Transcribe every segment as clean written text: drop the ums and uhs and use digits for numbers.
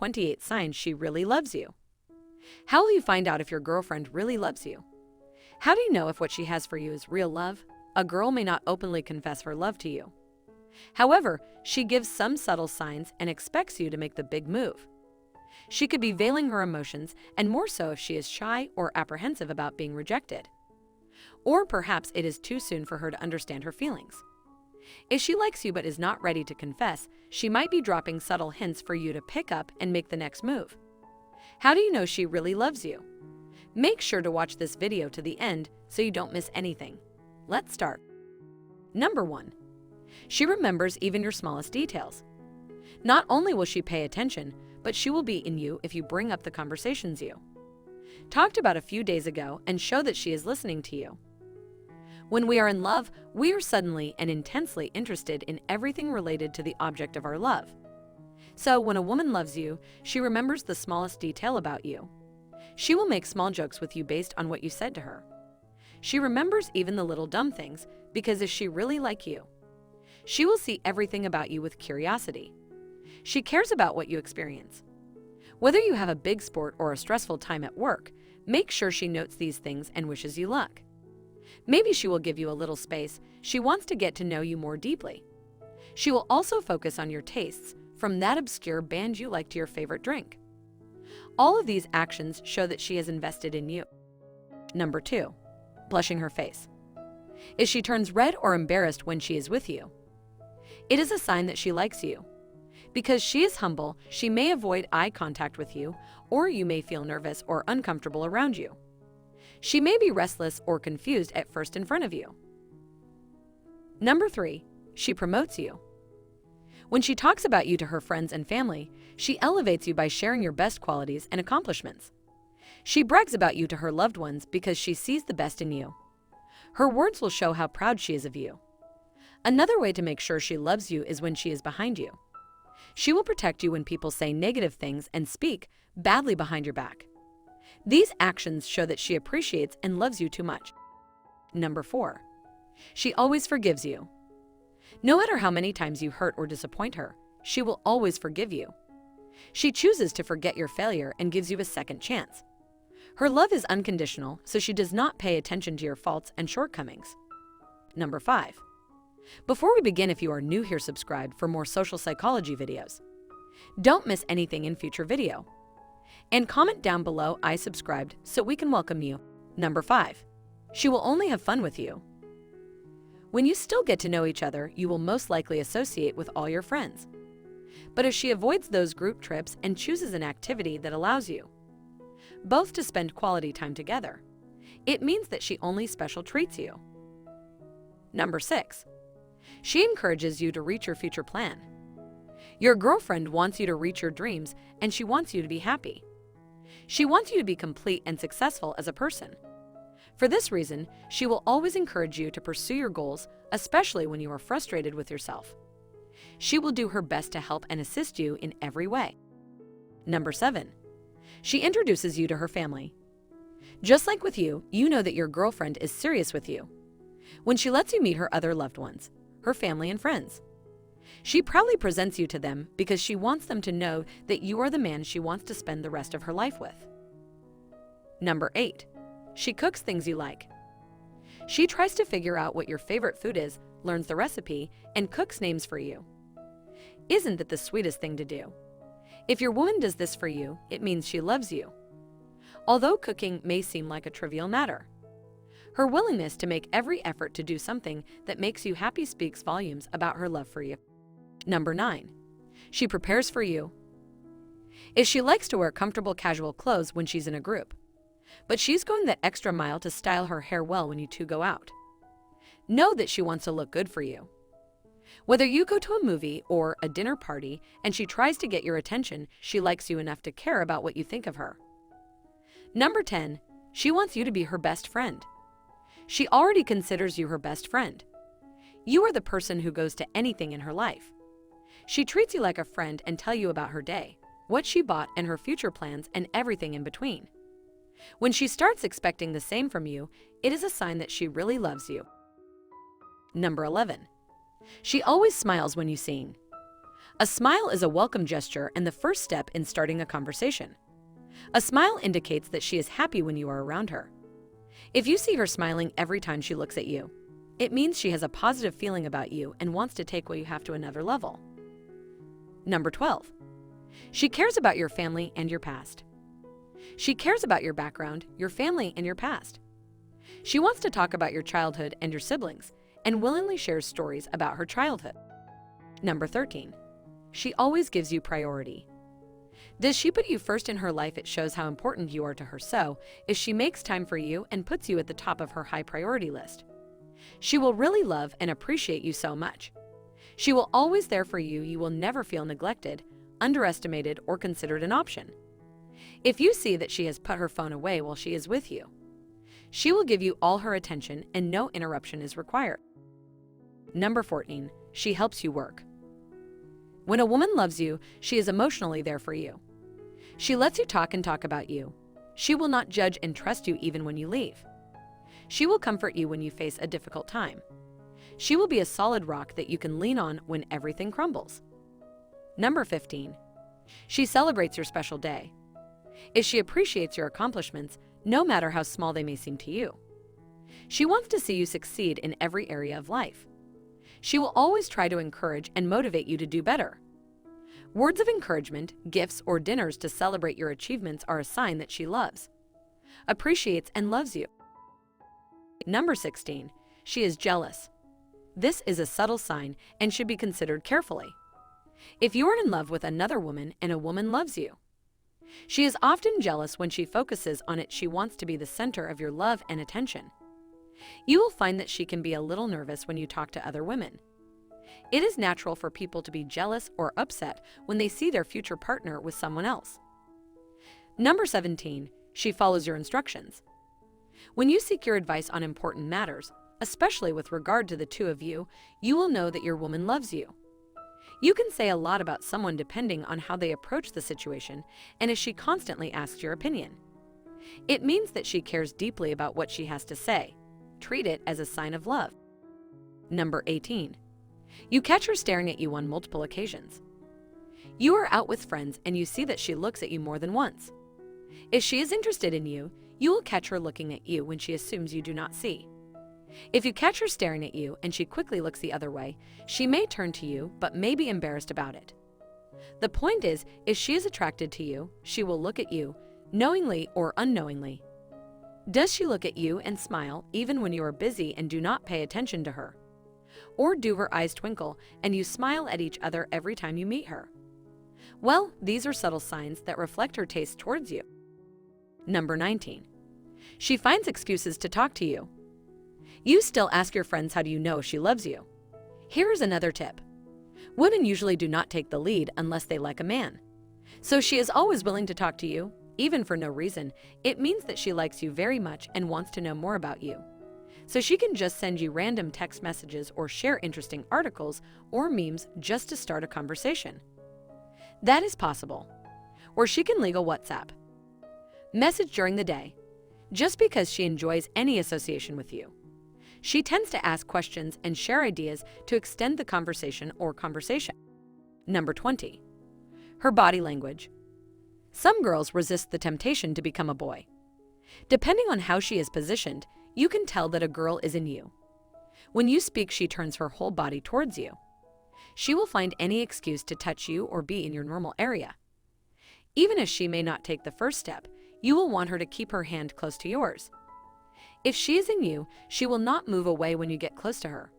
28 signs she really loves you. How will you find out if your girlfriend really loves you? How do you know if what she has for you is real love? A girl may not openly confess her love to you. However, she gives some subtle signs and expects you to make the big move. She could be veiling her emotions, and more so if she is shy or apprehensive about being rejected. Or perhaps it is too soon for her to understand her feelings. If she likes you but is not ready to confess, she might be dropping subtle hints for you to pick up and make the next move. How do you know she really loves you? Make sure to watch this video to the end so you don't miss anything. Let's start. Number 1. She remembers even your smallest details. Not only will she pay attention, but she will be in you if you bring up the conversations you talked about a few days ago and show that she is listening to you. When we are in love, we are suddenly and intensely interested in everything related to the object of our love. So when a woman loves you, she remembers the smallest detail about you. She will make small jokes with you based on what you said to her. She remembers even the little dumb things because is she really like you? She will see everything about you with curiosity. She cares about what you experience. Whether you have a big sport or a stressful time at work, make sure she notes these things and wishes you luck. Maybe she will give you a little space. She wants to get to know you more deeply. She will also focus on your tastes, from that obscure band you like to your favorite drink. All of these actions show that she has invested in you. Number 2. Blushing her face. If she turns red or embarrassed when she is with you, it is a sign that she likes you. Because she is humble, she may avoid eye contact with you, or you may feel nervous or uncomfortable around you. She may be restless or confused at first in front of you. Number 3. She promotes you. When she talks about you to her friends and family, she elevates you by sharing your best qualities and accomplishments. She brags about you to her loved ones because she sees the best in you. Her words will show how proud she is of you. Another way to make sure she loves you is when she is behind you. She will protect you when people say negative things and speak badly behind your back. These actions show that she appreciates and loves you too much. Number 4. She always forgives you. No matter how many times you hurt or disappoint her, she will always forgive you. She chooses to forget your failure and gives you a second chance. Her love is unconditional, so she does not pay attention to your faults and shortcomings. Number 5. Before we begin, if you are new here, subscribe for more social psychology videos. Don't miss anything in future video. And comment down below "I subscribed" so we can welcome you. Number 5. She will only have fun with you. When you still get to know each other, you will most likely associate with all your friends. But if she avoids those group trips and chooses an activity that allows you both to spend quality time together, it means that she only special treats you. Number 6. She encourages you to reach your future plan. Your girlfriend wants you to reach your dreams, and she wants you to be happy. She wants you to be complete and successful as a person. For this reason, she will always encourage you to pursue your goals, especially when you are frustrated with yourself. She will do her best to help and assist you in every way. Number 7. She introduces you to her family. Just like with you, you know that your girlfriend is serious with you when she lets you meet her other loved ones, her family and friends. She proudly presents you to them because she wants them to know that you are the man she wants to spend the rest of her life with. Number 8. She cooks things you like. She tries to figure out what your favorite food is, learns the recipe, and cooks names for you. Isn't that the sweetest thing to do? If your woman does this for you, it means she loves you. Although cooking may seem like a trivial matter, her willingness to make every effort to do something that makes you happy speaks volumes about her love for you. Number 9. She prepares for you. If she likes to wear comfortable casual clothes when she's in a group, but she's going that extra mile to style her hair well when you two go out, know that she wants to look good for you. Whether you go to a movie or a dinner party and she tries to get your attention, she likes you enough to care about what you think of her. Number 10. She wants you to be her best friend. She already considers you her best friend. You are the person who goes to anything in her life. She treats you like a friend and tells you about her day, what she bought, and her future plans, and everything in between. When she starts expecting the same from you, it is a sign that she really loves you. Number 11. She always smiles when you sing. A smile is a welcome gesture and the first step in starting a conversation. A smile indicates that she is happy when you are around her. If you see her smiling every time she looks at you, it means she has a positive feeling about you and wants to take what you have to another level. Number 12. She cares about your family and your past. She cares about your background, your family, and your past. She wants to talk about your childhood and your siblings, and willingly shares stories about her childhood. Number 13. She always gives you priority. Does she put you first in her life? It shows how important you are to her. So, if she makes time for you and puts you at the top of her high priority list, she will really love and appreciate you so much. She will always there for you. You will never feel neglected, underestimated, or considered an option. If you see that she has put her phone away while she is with you, she will give you all her attention and no interruption is required. Number 14. She helps you work. When a woman loves you, she is emotionally there for you. She lets you talk and talk about you. She will not judge and trust you even when you leave. She will comfort you when you face a difficult time. She will be a solid rock that you can lean on when everything crumbles. Number 15. She celebrates your special day. If she appreciates your accomplishments, no matter how small they may seem to you, she wants to see you succeed in every area of life. She will always try to encourage and motivate you to do better. Words of encouragement, gifts, or dinners to celebrate your achievements are a sign that she loves, appreciates, and loves you. Number 16. She is jealous. This is a subtle sign and should be considered carefully. If you are in love with another woman and a woman loves you, she is often jealous when she focuses on it. She wants to be the center of your love and attention. You will find that she can be a little nervous when you talk to other women. It is natural for people to be jealous or upset when they see their future partner with someone else. Number 17. She follows your instructions. When you seek your advice on important matters, especially with regard to the two of you, you will know that your woman loves you. You can say a lot about someone depending on how they approach the situation and if she constantly asks your opinion. It means that she cares deeply about what she has to say. Treat it as a sign of love. Number 18. You catch her staring at you on multiple occasions. You are out with friends and you see that she looks at you more than once. If she is interested in you, you will catch her looking at you when she assumes you do not see. If you catch her staring at you and she quickly looks the other way, she may turn to you but may be embarrassed about it. The point is, if she is attracted to you, she will look at you, knowingly or unknowingly. Does she look at you and smile even when you are busy and do not pay attention to her? Or do her eyes twinkle and you smile at each other every time you meet her? Well, these are subtle signs that reflect her taste towards you. Number 19. She finds excuses to talk to you. You still ask your friends, how do you know she loves you? Here is another tip. Women usually do not take the lead unless they like a man. So she is always willing to talk to you, even for no reason. It means that she likes you very much and wants to know more about you. So she can just send you random text messages or share interesting articles or memes just to start a conversation. That is possible. Or she can legal WhatsApp message during the day, just because she enjoys any association with you. She tends to ask questions and share ideas to extend the conversation or conversation. Number 20. Her body language. Some girls resist the temptation to become a boy. Depending on how she is positioned, you can tell that a girl is in you. When you speak, she turns her whole body towards you. She will find any excuse to touch you or be in your normal area. Even if she may not take the first step, you will want her to keep her hand close to yours. If she is in you, she will not move away when you get close to her,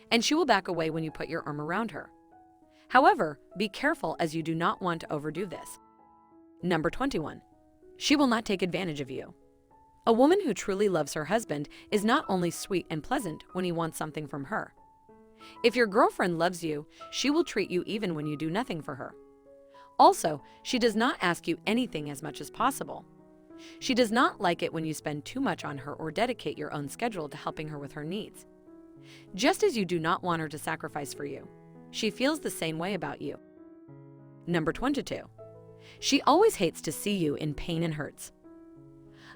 and she will back away when you put your arm around her. However, be careful as you do not want to overdo this. Number 21. She will not take advantage of you. A woman who truly loves her husband is not only sweet and pleasant when he wants something from her. If your girlfriend loves you, she will treat you even when you do nothing for her. Also, she does not ask you anything as much as possible. She does not like it when you spend too much on her or dedicate your own schedule to helping her with her needs. Just as you do not want her to sacrifice for you, she feels the same way about you. Number 22. She always hates to see you in pain and hurts.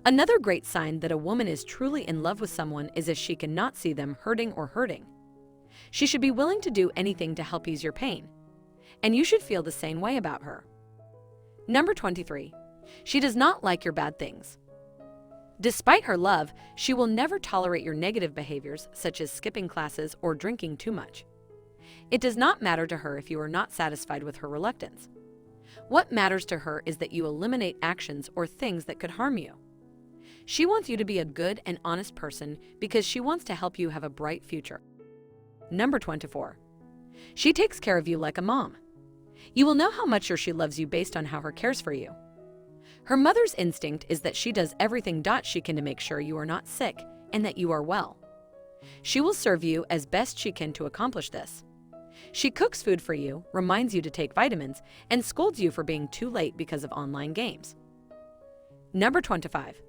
Another great sign that a woman is truly in love with someone is if she cannot see them hurting or hurting. She should be willing to do anything to help ease your pain. and you should feel the same way about her. Number 23. She does not like your bad things. Despite her love, she will never tolerate your negative behaviors such as skipping classes or drinking too much. It does not matter to her if you are not satisfied with her reluctance. What matters to her is that you eliminate actions or things that could harm you. She wants you to be a good and honest person because she wants to help you have a bright future. Number 24. She takes care of you like a mom. You will know how much she loves you based on how her cares for you. Her mother's instinct is that she does everything she can to make sure you are not sick and that you are well. She will serve you as best she can to accomplish this. She cooks food for you, reminds you to take vitamins, and scolds you for being too late because of online games. Number 25.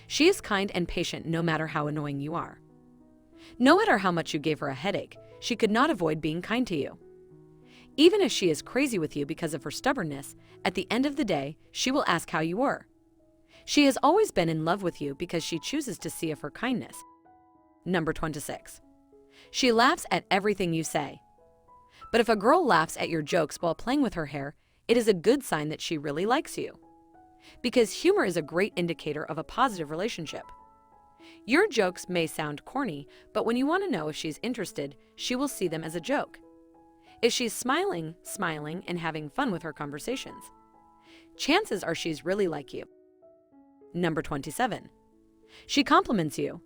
She is kind and patient no matter how annoying you are. No matter how much you gave her a headache, she could not avoid being kind to you. Even if she is crazy with you because of her stubbornness, at the end of the day, she will ask how you were. She has always been in love with you because she chooses to see of her kindness. Number 26. She laughs at everything you say. But if a girl laughs at your jokes while playing with her hair, it is a good sign that she really likes you. Because humor is a great indicator of a positive relationship. Your jokes may sound corny, but when you want to know if she's interested, she will see them as a joke. If she's smiling, and having fun with her conversations, chances are she's really like you. Number 27. She compliments you.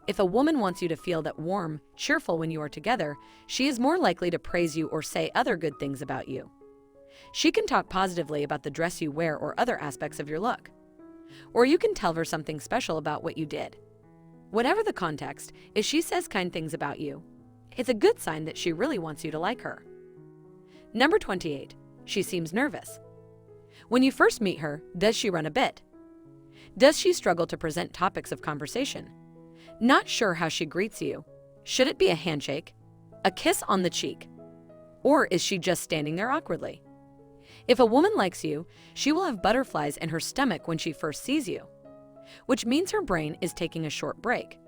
If a woman wants you to feel that warm, cheerful when you are together, she is more likely to praise you or say other good things about you. She can talk positively about the dress you wear or other aspects of your look. Or you can tell her something special about what you did. Whatever the context, if she says kind things about you, it's a good sign that she really wants you to like her. Number 28. She seems nervous. When you first meet her, does she run a bit? Does she struggle to present topics of conversation? Not sure how she greets you. Should it be a handshake, a kiss on the cheek, or is she just standing there awkwardly? If a woman likes you, she will have butterflies in her stomach when she first sees you, which means her brain is taking a short break.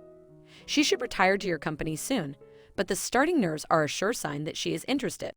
She should retire to your company soon, but the starting nerves are a sure sign that she is interested.